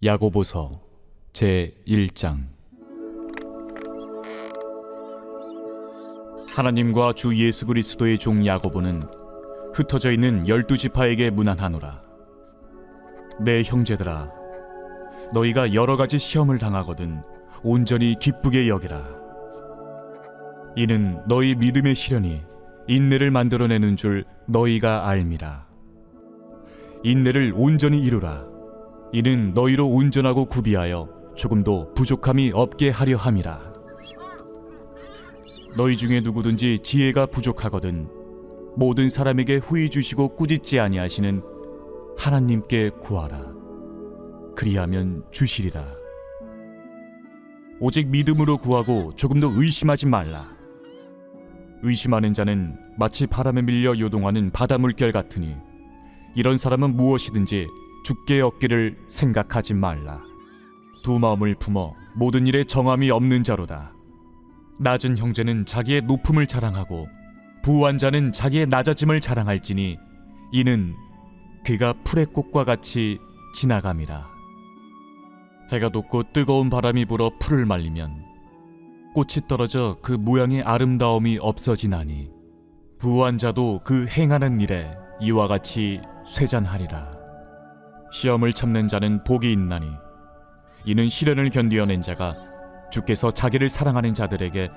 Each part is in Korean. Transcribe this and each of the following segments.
야고보서 제1장. 하나님과 주 예수 그리스도의 종 야고보는 흩어져 있는 12지파에게 문안하노라. 내 형제들아, 너희가 여러 가지 시험을 당하거든 온전히 기쁘게 여기라. 이는 너희 믿음의 시련이 인내를 만들어내는 줄 너희가 알미라. 인내를 온전히 이루라. 이는 너희로 온전하고 구비하여 조금도 부족함이 없게 하려 함이라. 너희 중에 누구든지 지혜가 부족하거든 모든 사람에게 후히 주시고 꾸짖지 아니하시는 하나님께 구하라. 그리하면 주시리라. 오직 믿음으로 구하고 조금도 의심하지 말라. 의심하는 자는 마치 바람에 밀려 요동하는 바다 물결 같으니 이런 사람은 무엇이든지 죽게 얻기를 생각하지 말라. 두 마음을 품어 모든 일에 정함이 없는 자로다. 낮은 형제는 자기의 높음을 자랑하고 부한 자는 자기의 낮아짐을 자랑할지니 이는 그가 풀의 꽃과 같이 지나감이라. 해가 돋고 뜨거운 바람이 불어 풀을 말리면 꽃이 떨어져 그 모양의 아름다움이 없어지나니 부한 자도 그 행하는 일에 이와 같이 쇠잔하리라. 시험을 참는 자는 복이 있나니 이는 시련을 견디어낸 자가 주께서 자기를 사랑하는 자들에게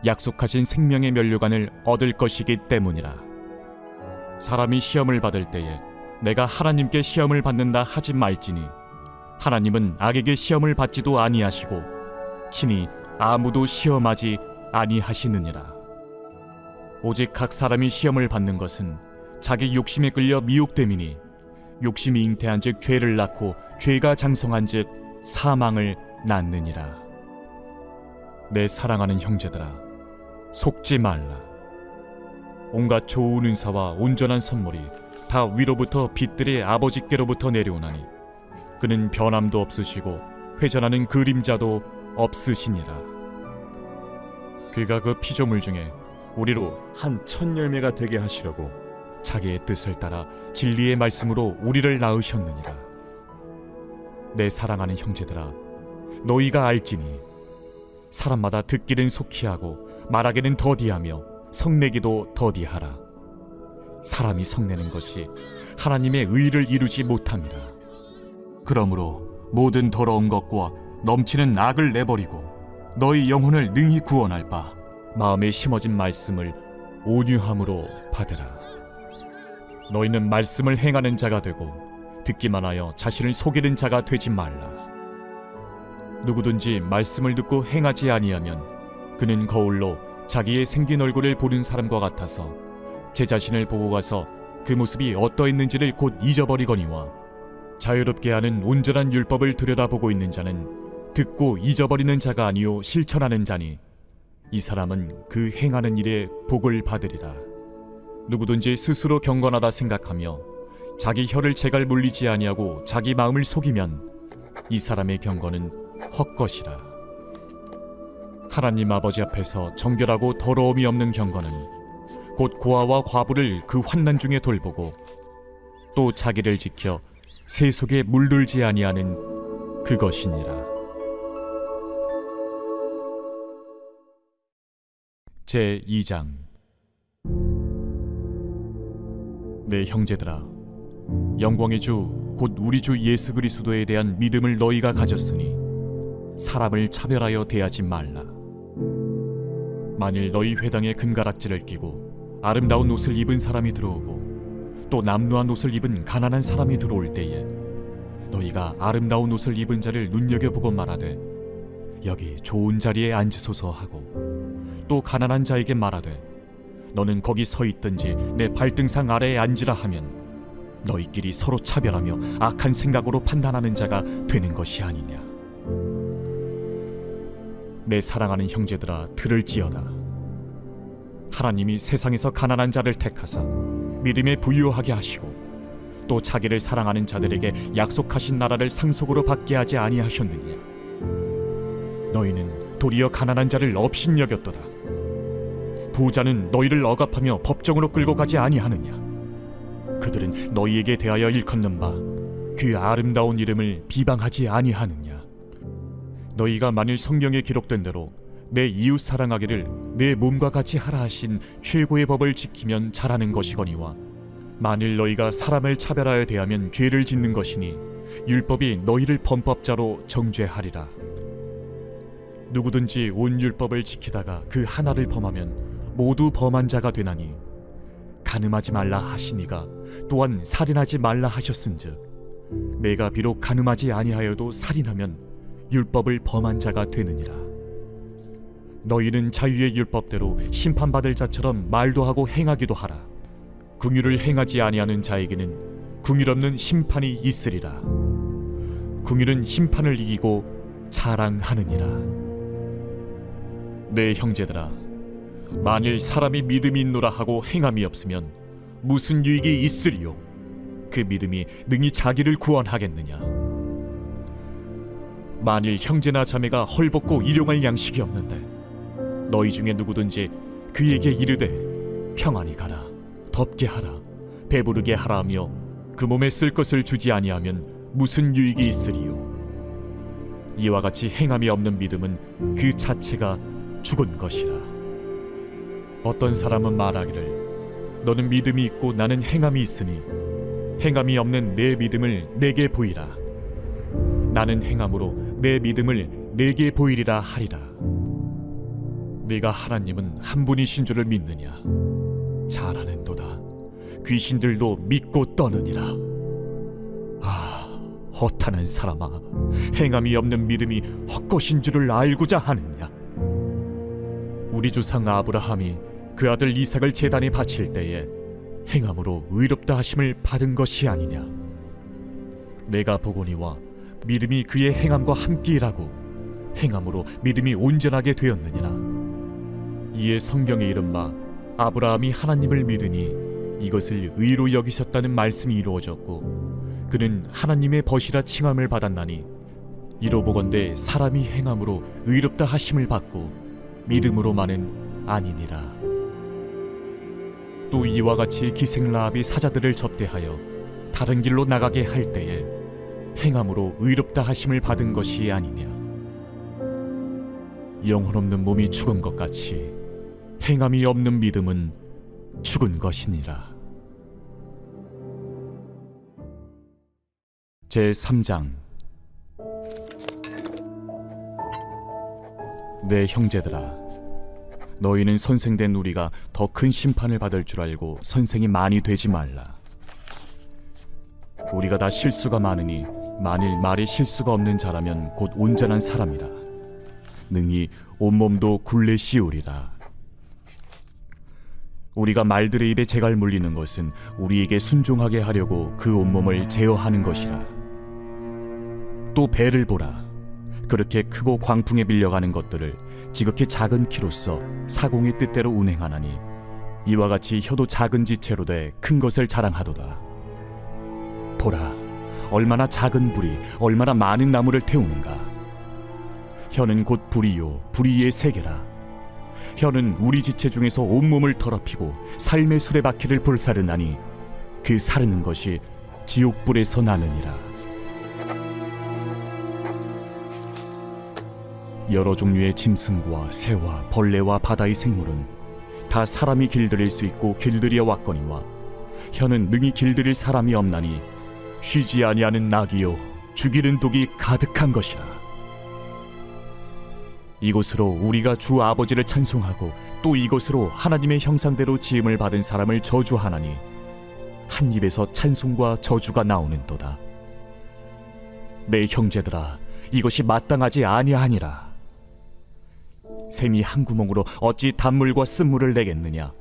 약속하신 생명의 면류관을 얻을 것이기 때문이라. 사람이 시험을 받을 때에 내가 하나님께 시험을 받는다 하지 말지니 하나님은 악에게 시험을 받지도 아니하시고 친히 아무도 시험하지 아니하시느니라. 오직 각 사람이 시험을 받는 것은 자기 욕심에 끌려 미혹됨이니 욕심이 잉태한즉 죄를 낳고 죄가 장성한즉 사망을 낳느니라. 내 사랑하는 형제들아, 속지 말라. 온갖 좋은 은사와 온전한 선물이 다 위로부터 빛들의 아버지께로부터 내려오나니 그는 변함도 없으시고 회전하는 그림자도 없으시니라. 그가 그 피조물 중에 우리로 한 첫 열매가 되게 하시려고 자기의 뜻을 따라 진리의 말씀으로 우리를 낳으셨느니라. 내 사랑하는 형제들아, 너희가 알지니 사람마다 듣기는 속히 하고 말하기는 더디하며 성내기도 더디하라. 사람이 성내는 것이 하나님의 의를 이루지 못함이라. 그러므로 모든 더러운 것과 넘치는 악을 내버리고 너희 영혼을 능히 구원할 바 마음에 심어진 말씀을 온유함으로 받으라. 너희는 말씀을 행하는 자가 되고 듣기만 하여 자신을 속이는 자가 되지 말라. 누구든지 말씀을 듣고 행하지 아니하면 그는 거울로 자기의 생긴 얼굴을 보는 사람과 같아서 제 자신을 보고 가서 그 모습이 어떠했는지를 곧 잊어버리거니와 자유롭게 하는 온전한 율법을 들여다보고 있는 자는 듣고 잊어버리는 자가 아니요 실천하는 자니 이 사람은 그 행하는 일에 복을 받으리라. 누구든지 스스로 경건하다 생각하며 자기 혀를 제갈 물리지 아니하고 자기 마음을 속이면 이 사람의 경건은 헛것이라. 하나님 아버지 앞에서 정결하고 더러움이 없는 경건은 곧 고아와 과부를 그 환난 중에 돌보고 또 자기를 지켜 새 속에 물들지 아니하는 그것이니라. 제2장. 내 형제들아, 영광의 주 곧 우리 주 예수 그리스도에 대한 믿음을 너희가 가졌으니 사람을 차별하여 대하지 말라. 만일 너희 회당에 금가락지를 끼고 아름다운 옷을 입은 사람이 들어오고 또 남루한 옷을 입은 가난한 사람이 들어올 때에 너희가 아름다운 옷을 입은 자를 눈여겨보고 말하되 여기 좋은 자리에 앉으소서 하고 또 가난한 자에게 말하되 너는 거기 서 있든지 내 발등상 아래에 앉으라 하면 너희끼리 서로 차별하며 악한 생각으로 판단하는 자가 되는 것이 아니냐. 내 사랑하는 형제들아, 들을지어다. 하나님이 세상에서 가난한 자를 택하사 믿음에 부유하게 하시고 또 자기를 사랑하는 자들에게 약속하신 나라를 상속으로 받게 하지 아니하셨느냐. 너희는 도리어 가난한 자를 업신여겼도다. 부자는 너희를 억압하며 법정으로 끌고 가지 아니하느냐. 그들은 너희에게 대하여 일컫는 바 그 아름다운 이름을 비방하지 아니하느냐? 너희가 만일 성경에 기록된 대로 내 이웃 사랑하기를 내 몸과 같이 하라 하신 최고의 법을 지키면 잘하는 것이거니와, 만일 너희가 사람을 차별하여 대하면 죄를 짓는 것이니 율법이 너희를 범법자로 정죄하리라. 누구든지 온 율법을 지키다가 그 하나를 범하면 모두 범한 자가 되나니, 간음하지 말라 하시니가 또한 살인하지 말라 하셨은즉 내가 비록 간음하지 아니하여도 살인하면 율법을 범한 자가 되느니라. 너희는 자유의 율법대로 심판받을 자처럼 말도 하고 행하기도 하라. 긍휼을 행하지 아니하는 자에게는 긍휼 없는 심판이 있으리라. 긍휼은 심판을 이기고 자랑하느니라. 내 형제들아, 만일 사람이 믿음이 있노라 하고 행함이 없으면 무슨 유익이 있으리요? 그 믿음이 능히 자기를 구원하겠느냐? 만일 형제나 자매가 헐벗고 일용할 양식이 없는데 너희 중에 누구든지 그에게 이르되 평안히 가라, 덥게 하라, 배부르게 하라 하며 그 몸에 쓸 것을 주지 아니하면 무슨 유익이 있으리요? 이와 같이 행함이 없는 믿음은 그 자체가 죽은 것이라. 어떤 사람은 말하기를 너는 믿음이 있고 나는 행함이 있으니 행함이 없는 내 믿음을 내게 보이라. 나는 행함으로 내 믿음을 내게 보이리라 하리라. 네가 하나님은 한 분이신 줄을 믿느냐? 잘하는도다. 귀신들도 믿고 떠느니라. 아, 허탄한 사람아, 행함이 없는 믿음이 헛것인 줄을 알고자 하느냐? 우리 조상 아브라함이 그 아들 이삭을 제단에 바칠 때에 행함으로 의롭다 하심을 받은 것이 아니냐? 내가 보거니와 믿음이 그의 행함과 함께 일하고 행함으로 믿음이 온전하게 되었느니라. 이에 성경에 이른 바 아브라함이 하나님을 믿으니 이것을 의로 여기셨다는 말씀이 이루어졌고, 그는 하나님의 벗이라 칭함을 받았나니, 이로 보건대 사람이 행함으로 의롭다 하심을 받고 믿음으로만은 아니니라. 또 이와 같이 기생 라합이 사자들을 접대하여 다른 길로 나가게 할 때에 행함으로 의롭다 하심을 받은 것이 아니냐? 영혼 없는 몸이 죽은 것 같이 행함이 없는 믿음은 죽은 것이니라. 제3장. 내 형제들아, 너희는 선생된 우리가 더 큰 심판을 받을 줄 알고 선생이 많이 되지 말라. 우리가 다 실수가 많으니 만일 말에 실수가 없는 자라면 곧 온전한 사람이라. 능히 온몸도 굴레 씌우리라. 우리가 말들의 입에 재갈 물리는 것은 우리에게 순종하게 하려고 그 온몸을 제어하는 것이라. 또 배를 보라. 그렇게 크고 광풍에 밀려가는 것들을 지극히 작은 키로서 사공의 뜻대로 운행하나니, 이와 같이 혀도 작은 지체로 돼 큰 것을 자랑하도다. 보라, 얼마나 작은 불이 얼마나 많은 나무를 태우는가. 혀는 곧 불이요 불이의 세계라. 혀는 우리 지체 중에서 온몸을 더럽히고 삶의 수레바퀴를 불사르나니 그 사르는 것이 지옥불에서 나느니라. 여러 종류의 짐승과 새와 벌레와 바다의 생물은 다 사람이 길들일 수 있고 길들여 왔거니와, 혀는 능히 길들일 사람이 없나니 쉬지 아니하는 낙이요 죽이는 독이 가득한 것이라. 이곳으로 우리가 주 아버지를 찬송하고 또 이곳으로 하나님의 형상대로 지음을 받은 사람을 저주하나니 한 입에서 찬송과 저주가 나오는도다. 내 형제들아, 이것이 마땅하지 아니하니라. 샘이 한 구멍으로 어찌 단물과 쓴물을 내겠느냐?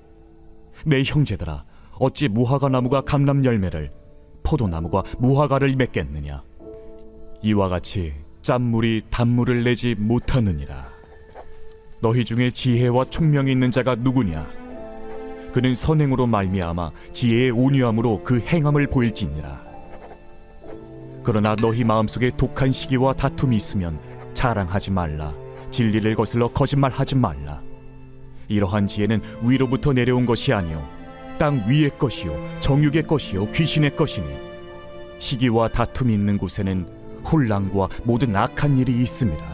내 형제들아, 어찌 무화과 나무가 감람 열매를, 포도나무가 무화과를 맺겠느냐? 이와 같이 짠물이 단물을 내지 못하느니라. 너희 중에 지혜와 총명이 있는 자가 누구냐? 그는 선행으로 말미암아 지혜의 온유함으로 그 행함을 보일지니라. 그러나 너희 마음속에 독한 시기와 다툼이 있으면 자랑하지 말라. 진리를 거슬러 거짓말하지 말라. 이러한 지혜는 위로부터 내려온 것이 아니요 땅 위의 것이요 정육의 것이요 귀신의 것이니, 시기와 다툼이 있는 곳에는 혼란과 모든 악한 일이 있습니다.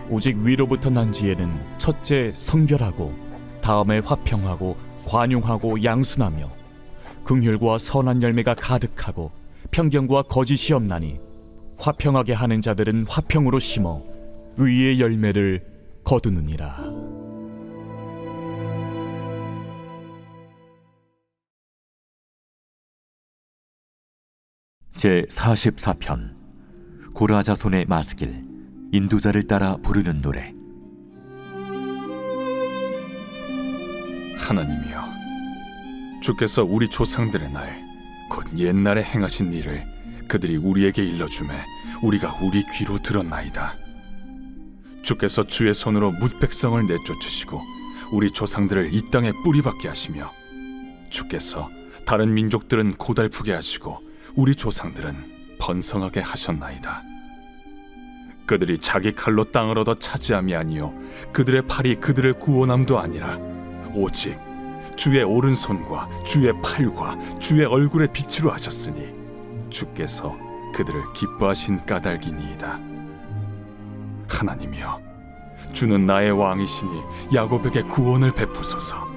오직 위로부터 난 지혜는 첫째 성결하고 다음에 화평하고 관용하고 양순하며 긍휼과 선한 열매가 가득하고 편견과 거짓이 없나니 화평하게 하는 자들은 화평으로 심어 의의 열매를 거두느니라. 제44편 고라자손의 마스길 인도자를 따라 부르는 노래. 하나님이여, 주께서 우리 조상들의 날 곧 옛날에 행하신 일을 그들이 우리에게 일러주매 우리가 우리 귀로 들었나이다. 주께서 주의 손으로 뭇 백성을 내쫓으시고 우리 조상들을 이 땅에 뿌리박게 하시며 주께서 다른 민족들은 고달프게 하시고 우리 조상들은 번성하게 하셨나이다. 그들이 자기 칼로 땅을 얻어 차지함이 아니요 그들의 팔이 그들을 구원함도 아니라 오직 주의 오른손과 주의 팔과 주의 얼굴의 빛으로 하셨으니 주께서 그들을 기뻐하신 까닭이니이다. 하나님이여, 주는 나의 왕이시니 야곱에게 구원을 베푸소서.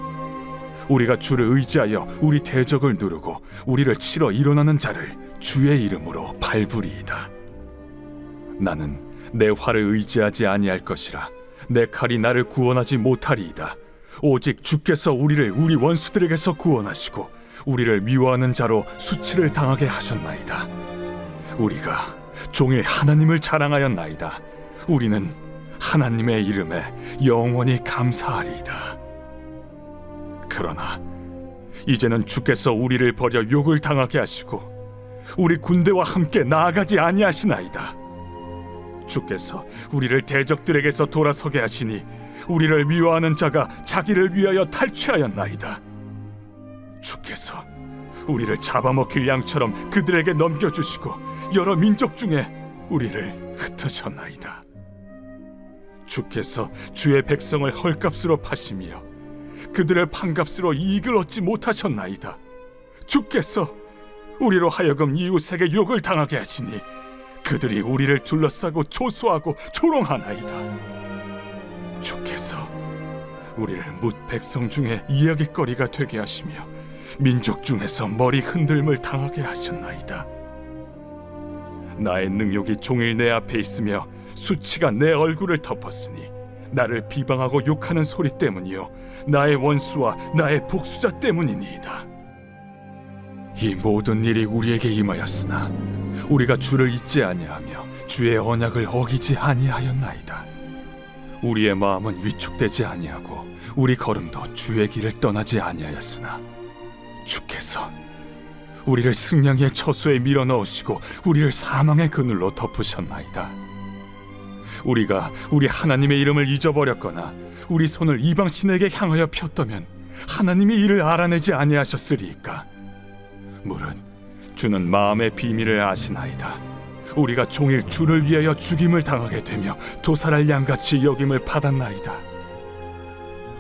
우리가 주를 의지하여 우리 대적을 누르고 우리를 치러 일어나는 자를 주의 이름으로 밟으리이다. 나는 내 활을 의지하지 아니할 것이라. 내 칼이 나를 구원하지 못하리이다. 오직 주께서 우리를 우리 원수들에게서 구원하시고 우리를 미워하는 자로 수치를 당하게 하셨나이다. 우리가 종일 하나님을 자랑하였나이다. 우리는 하나님의 이름에 영원히 감사하리이다. 그러나 이제는 주께서 우리를 버려 욕을 당하게 하시고 우리 군대와 함께 나아가지 아니하시나이다. 주께서 우리를 대적들에게서 돌아서게 하시니 우리를 미워하는 자가 자기를 위하여 탈취하였나이다. 주께서 우리를 잡아먹힐 양처럼 그들에게 넘겨주시고 여러 민족 중에 우리를 흩으셨나이다. 주께서 주의 백성을 헐값으로 파시며 그들을 판값으로 이익을 얻지 못하셨나이다. 주께서 우리로 하여금 이웃에게 욕을 당하게 하시니 그들이 우리를 둘러싸고 조소하고 조롱하나이다. 주께서 우리를 뭇 백성 중에 이야깃거리가 되게 하시며 민족 중에서 머리 흔들림을 당하게 하셨나이다. 나의 능욕이 종일 내 앞에 있으며 수치가 내 얼굴을 덮었으니 나를 비방하고 욕하는 소리 때문이요 나의 원수와 나의 복수자 때문이니이다. 이 모든 일이 우리에게 임하였으나 우리가 주를 잊지 아니하며 주의 언약을 어기지 아니하였나이다. 우리의 마음은 위축되지 아니하고 우리 걸음도 주의 길을 떠나지 아니하였으나 주께서 우리를 승냥이의 처소에 밀어넣으시고 우리를 사망의 그늘로 덮으셨나이다. 우리가 우리 하나님의 이름을 잊어버렸거나 우리 손을 이방 신에게 향하여 폈다면 하나님이 이를 알아내지 아니하셨으리이까. 무릇 주는 마음의 비밀을 아시나이다. 우리가 종일 주를 위하여 죽임을 당하게 되며 도살할 양같이 여김을 받았나이다.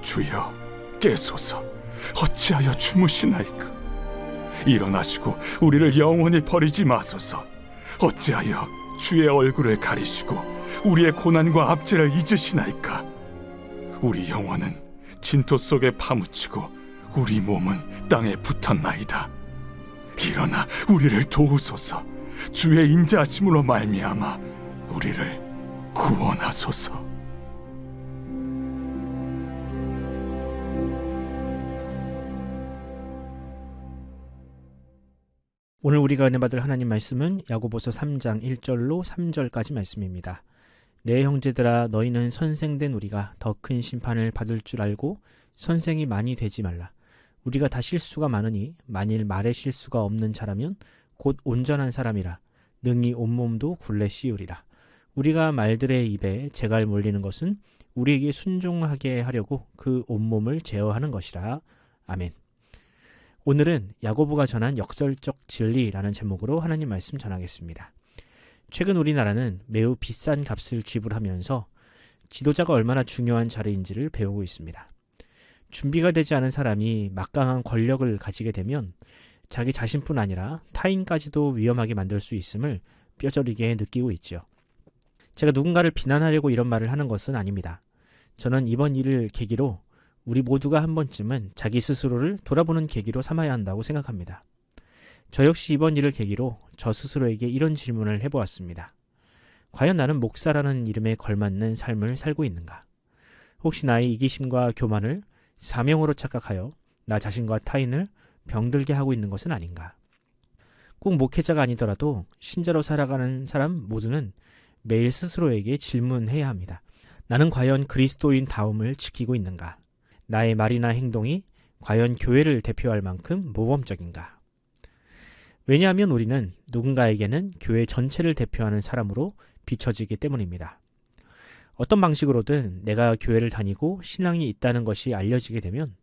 주여 깨소서. 어찌하여 주무시나이까. 일어나시고 우리를 영원히 버리지 마소서. 어찌하여 주의 얼굴을 가리시고 우리의 고난과 압제를 잊으시나이까. 우리 영혼은 진토 속에 파묻히고 우리 몸은 땅에 붙었나이다. 일어나 우리를 도우소서. 주의 인자하심으로 말미암아 우리를 구원하소서. 오늘 우리가 은혜 받을 하나님 말씀은 야고보서 3장 1절로 3절까지 말씀입니다. 내 형제들아, 너희는 선생된 우리가 더 큰 심판을 받을 줄 알고 선생이 많이 되지 말라. 우리가 다 실수가 많으니 만일 말에 실수가 없는 자라면 곧 온전한 사람이라 능히 온몸도 굴레 씌우리라. 우리가 말들의 입에 재갈 몰리는 것은 우리에게 순종하게 하려고 그 온몸을 제어하는 것이라. 아멘. 오늘은 야고보가 전한 역설적 진리라는 제목으로 하나님 말씀 전하겠습니다. 최근 우리나라는 매우 비싼 값을 지불하면서 지도자가 얼마나 중요한 자리인지를 배우고 있습니다. 준비가 되지 않은 사람이 막강한 권력을 가지게 되면 자기 자신뿐 아니라 타인까지도 위험하게 만들 수 있음을 뼈저리게 느끼고 있죠. 제가 누군가를 비난하려고 이런 말을 하는 것은 아닙니다. 저는 이번 일을 계기로 우리 모두가 한 번쯤은 자기 스스로를 돌아보는 계기로 삼아야 한다고 생각합니다. 저 역시 이번 일을 계기로 저 스스로에게 이런 질문을 해보았습니다. 과연 나는 목사라는 이름에 걸맞는 삶을 살고 있는가? 혹시 나의 이기심과 교만을 사명으로 착각하여 나 자신과 타인을 병들게 하고 있는 것은 아닌가? 꼭 목회자가 아니더라도 신자로 살아가는 사람 모두는 매일 스스로에게 질문해야 합니다. 나는 과연 그리스도인 다움을 지키고 있는가? 나의 말이나 행동이 과연 교회를 대표할 만큼 모범적인가? 왜냐하면 우리는 누군가에게는 교회 전체를 대표하는 사람으로 비춰지기 때문입니다. 어떤 방식으로든 내가 교회를 다니고 신앙이 있다는 것이 알려지게 되면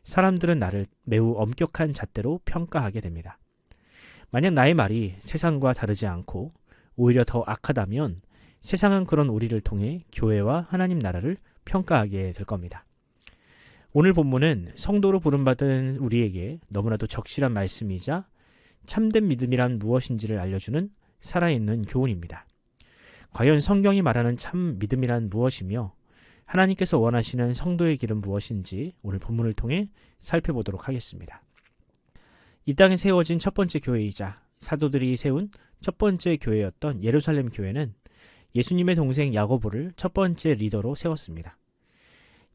사람들은 나를 매우 엄격한 잣대로 평가하게 됩니다. 만약 나의 말이 세상과 다르지 않고 오히려 더 악하다면 세상은 그런 우리를 통해 교회와 하나님 나라를 평가하게 될 겁니다. 오늘 본문은 성도로 부름받은 우리에게 너무나도 적실한 말씀이자 참된 믿음이란 무엇인지를 알려주는 살아있는 교훈입니다. 과연 성경이 말하는 참 믿음이란 무엇이며 하나님께서 원하시는 성도의 길은 무엇인지 오늘 본문을 통해 살펴보도록 하겠습니다. 이 땅에 세워진 첫 번째 교회이자 사도들이 세운 첫 번째 교회였던 예루살렘 교회는 예수님의 동생 야고보를 첫 번째 리더로 세웠습니다.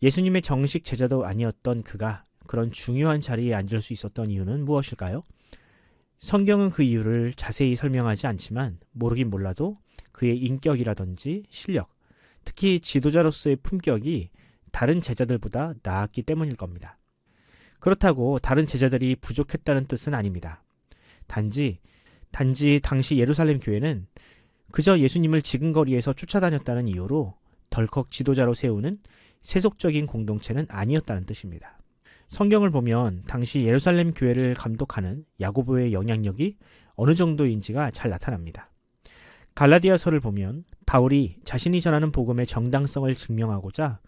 예수님의 정식 제자도 아니었던 그가 그런 중요한 자리에 앉을 수 있었던 이유는 무엇일까요? 성경은 그 이유를 자세히 설명하지 않지만 모르긴 몰라도 그의 인격이라든지 실력, 특히 지도자로서의 품격이 다른 제자들보다 나았기 때문일 겁니다. 그렇다고 다른 제자들이 부족했다는 뜻은 아닙니다. 단지 당시 예루살렘 교회는 그저 예수님을 지근거리에서 쫓아다녔다는 이유로 덜컥 지도자로 세우는 세속적인 공동체는 아니었다는 뜻입니다. 성경을 보면 당시 예루살렘 교회를 감독하는 야고보의 영향력이 어느 정도인지가 잘 나타납니다. 갈라디아서를 보면 바울이 자신이 전하는 복음의 정당성을 증명하고자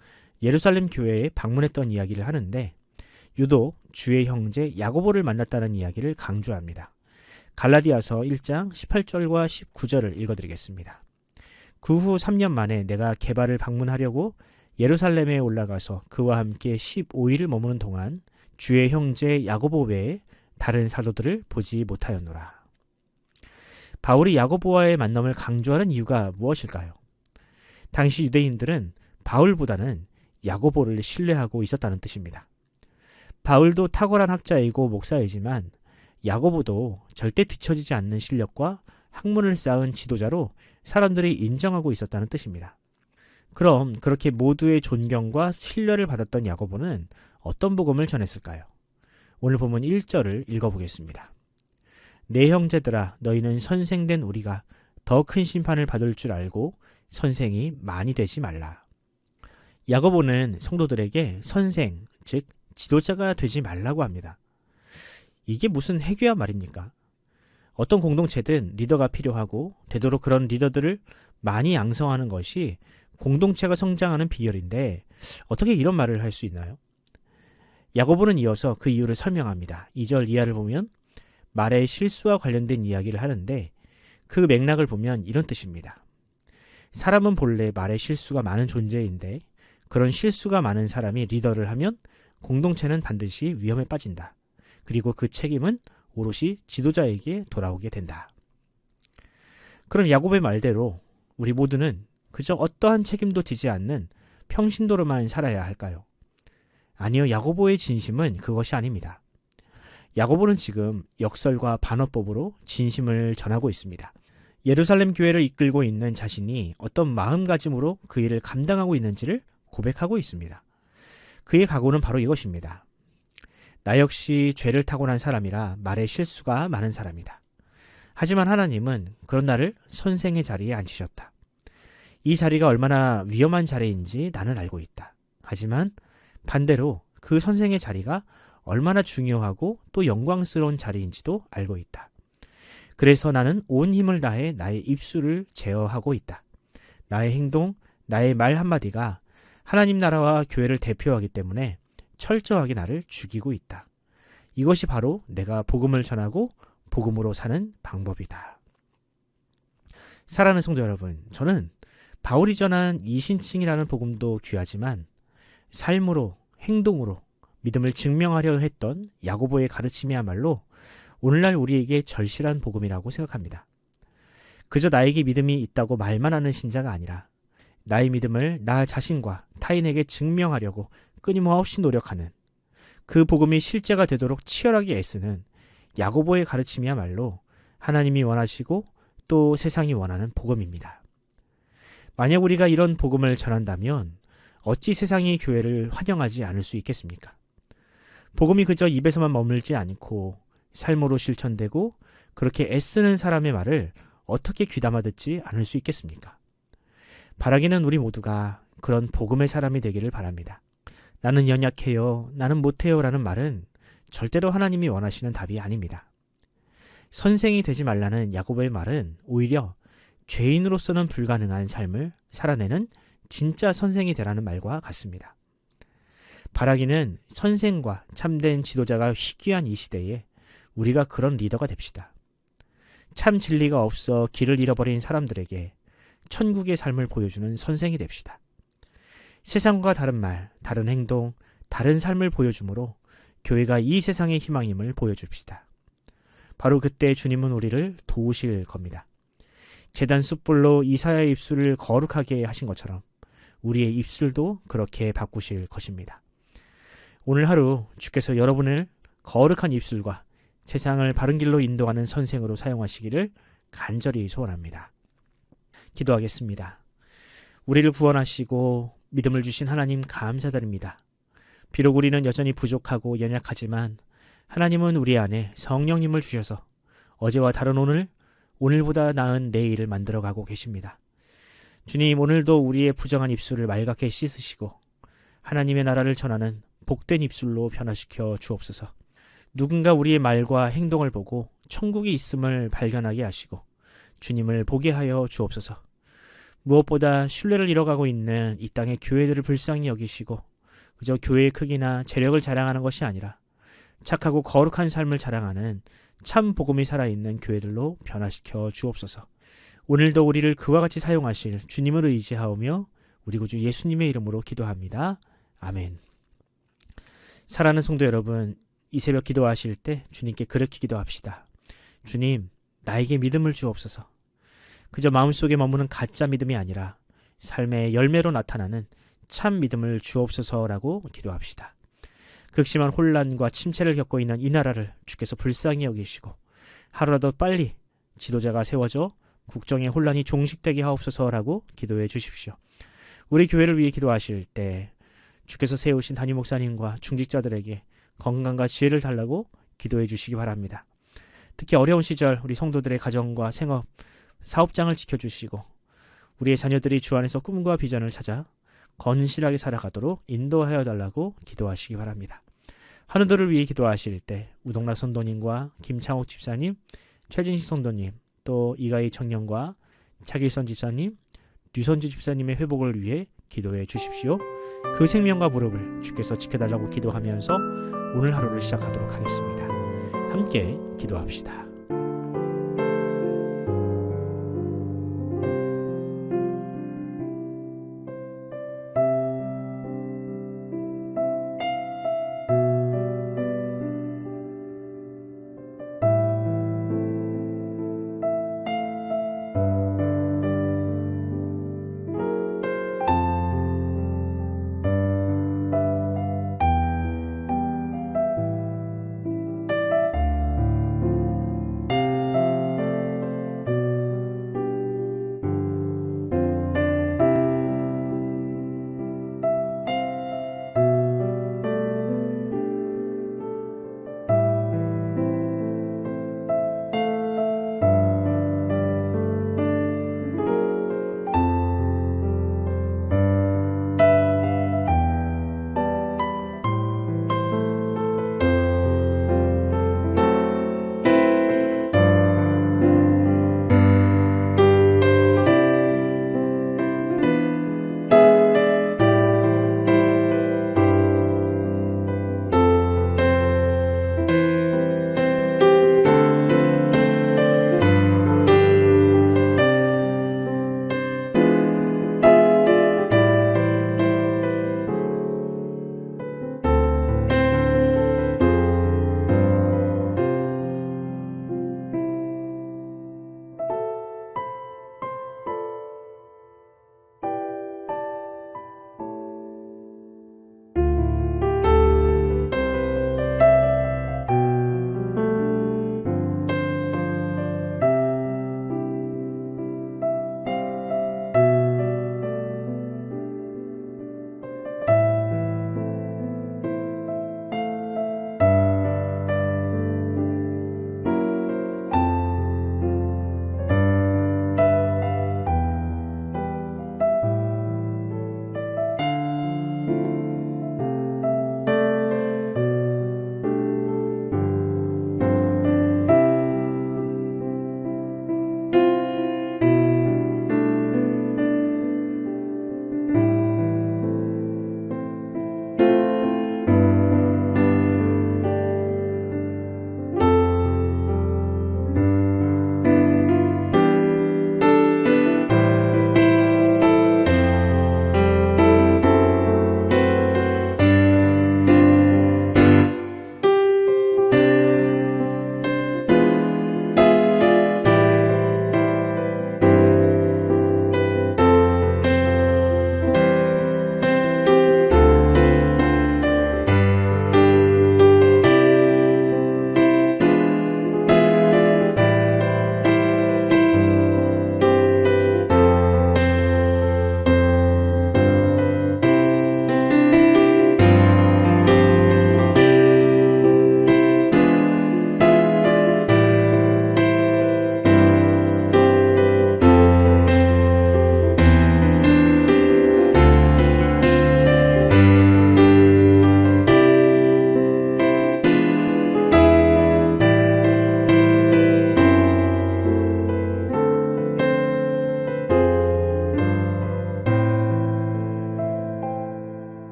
예루살렘 교회에 방문했던 이야기를 하는데 유독 주의 형제 야고보를 만났다는 이야기를 강조합니다. 갈라디아서 1장 18절과 19절을 읽어드리겠습니다. 그 후 3년 만에 내가 게바를 방문하려고 예루살렘에 올라가서 그와 함께 15일을 머무는 동안 주의 형제 야고보 외에 다른 사도들을 보지 못하였노라. 바울이 야고보와의 만남을 강조하는 이유가 무엇일까요? 당시 유대인들은 바울보다는 야고보를 신뢰하고 있었다는 뜻입니다. 바울도 탁월한 학자이고 목사이지만 야고보도 절대 뒤처지지 않는 실력과 학문을 쌓은 지도자로 사람들이 인정하고 있었다는 뜻입니다. 그럼 그렇게 모두의 존경과 신뢰를 받았던 야고보는 어떤 복음을 전했을까요? 오늘 본문 1절을 읽어보겠습니다. 내 형제들아 너희는 선생된 우리가 더 큰 심판을 받을 줄 알고 선생이 많이 되지 말라. 야고보는 성도들에게 선생, 즉 지도자가 되지 말라고 합니다. 이게 무슨 해괴한 말입니까? 어떤 공동체든 리더가 필요하고 되도록 그런 리더들을 많이 양성하는 것이 공동체가 성장하는 비결인데 어떻게 이런 말을 할 수 있나요? 야고보는 이어서 그 이유를 설명합니다. 2절 이하를 보면 말의 실수와 관련된 이야기를 하는데 그 맥락을 보면 이런 뜻입니다. 사람은 본래 말의 실수가 많은 존재인데 그런 실수가 많은 사람이 리더를 하면 공동체는 반드시 위험에 빠진다. 그리고 그 책임은 오롯이 지도자에게 돌아오게 된다. 그럼 야고보의 말대로 우리 모두는 그저 어떠한 책임도 지지 않는 평신도로만 살아야 할까요? 아니요, 야고보의 진심은 그것이 아닙니다. 야고보는 지금 역설과 반어법으로 진심을 전하고 있습니다. 예루살렘 교회를 이끌고 있는 자신이 어떤 마음가짐으로 그 일을 감당하고 있는지를 고백하고 있습니다. 그의 각오는 바로 이것입니다. 나 역시 죄를 타고난 사람이라 말에 실수가 많은 사람이다. 하지만 하나님은 그런 나를 선생의 자리에 앉히셨다. 이 자리가 얼마나 위험한 자리인지 나는 알고 있다. 하지만 반대로 그 선생의 자리가 얼마나 중요하고 또 영광스러운 자리인지도 알고 있다. 그래서 나는 온 힘을 다해 나의 입술을 제어하고 있다. 나의 행동, 나의 말 한마디가 하나님 나라와 교회를 대표하기 때문에 철저하게 나를 죽이고 있다. 이것이 바로 내가 복음을 전하고 복음으로 사는 방법이다. 사랑하는 성도 여러분, 저는 바울이 전한 이신칭이라는 복음도 귀하지만 삶으로, 행동으로 믿음을 증명하려 했던 야고보의 가르침이야말로 오늘날 우리에게 절실한 복음이라고 생각합니다. 그저 나에게 믿음이 있다고 말만 하는 신자가 아니라 나의 믿음을 나 자신과 타인에게 증명하려고 끊임없이 노력하는, 그 복음이 실제가 되도록 치열하게 애쓰는 야고보의 가르침이야말로 하나님이 원하시고 또 세상이 원하는 복음입니다. 만약 우리가 이런 복음을 전한다면 어찌 세상이 교회를 환영하지 않을 수 있겠습니까? 복음이 그저 입에서만 머물지 않고 삶으로 실천되고 그렇게 애쓰는 사람의 말을 어떻게 귀담아 듣지 않을 수 있겠습니까? 바라기는 우리 모두가 그런 복음의 사람이 되기를 바랍니다. 나는 연약해요, 나는 못해요 라는 말은 절대로 하나님이 원하시는 답이 아닙니다. 선생이 되지 말라는 야고보의 말은 오히려 죄인으로서는 불가능한 삶을 살아내는 진짜 선생이 되라는 말과 같습니다. 바라기는 선생과 참된 지도자가 희귀한 이 시대에 우리가 그런 리더가 됩시다. 참 진리가 없어 길을 잃어버린 사람들에게 천국의 삶을 보여주는 선생이 됩시다. 세상과 다른 말, 다른 행동, 다른 삶을 보여주므로 교회가 이 세상의 희망임을 보여줍시다. 바로 그때 주님은 우리를 도우실 겁니다. 제단 숯불로 이사야의 입술을 거룩하게 하신 것처럼 우리의 입술도 그렇게 바꾸실 것입니다. 오늘 하루 주께서 여러분을 거룩한 입술과 세상을 바른 길로 인도하는 선생으로 사용하시기를 간절히 소원합니다. 기도하겠습니다. 우리를 구원하시고 믿음을 주신 하나님 감사드립니다. 비록 우리는 여전히 부족하고 연약하지만 하나님은 우리 안에 성령님을 주셔서 어제와 다른 오늘, 오늘보다 나은 내일을 만들어가고 계십니다. 주님, 오늘도 우리의 부정한 입술을 맑게 씻으시고 하나님의 나라를 전하는 복된 입술로 변화시켜 주옵소서. 누군가 우리의 말과 행동을 보고 천국이 있음을 발견하게 하시고 주님을 보게 하여 주옵소서. 무엇보다 신뢰를 잃어가고 있는 이 땅의 교회들을 불쌍히 여기시고 그저 교회의 크기나 재력을 자랑하는 것이 아니라 착하고 거룩한 삶을 자랑하는 참 복음이 살아있는 교회들로 변화시켜 주옵소서. 오늘도 우리를 그와 같이 사용하실 주님을 의지하오며 우리 구주 예수님의 이름으로 기도합니다. 아멘. 사랑하는 성도 여러분, 이 새벽 기도하실 때 주님께 그렇게 기도합시다. 주님, 나에게 믿음을 주옵소서. 그저 마음속에 머무는 가짜 믿음이 아니라 삶의 열매로 나타나는 참 믿음을 주옵소서라고 기도합시다. 극심한 혼란과 침체를 겪고 있는 이 나라를 주께서 불쌍히 여기시고 하루라도 빨리 지도자가 세워져 국정의 혼란이 종식되게 하옵소서라고 기도해 주십시오. 우리 교회를 위해 기도하실 때 주께서 세우신 담임 목사님과 중직자들에게 건강과 지혜를 달라고 기도해 주시기 바랍니다. 특히 어려운 시절 우리 성도들의 가정과 생업, 사업장을 지켜주시고 우리의 자녀들이 주 안에서 꿈과 비전을 찾아 건실하게 살아가도록 인도하여 달라고 기도하시기 바랍니다. 하늘들을 위해 기도하실 때 우동락 선도님과 김창옥 집사님, 최진식 선도님, 또 이가희 청년과 차길선 집사님, 류선주 집사님의 회복을 위해 기도해 주십시오. 그 생명과 무릎을 주께서 지켜달라고 기도하면서 오늘 하루를 시작하도록 하겠습니다. 함께 기도합시다.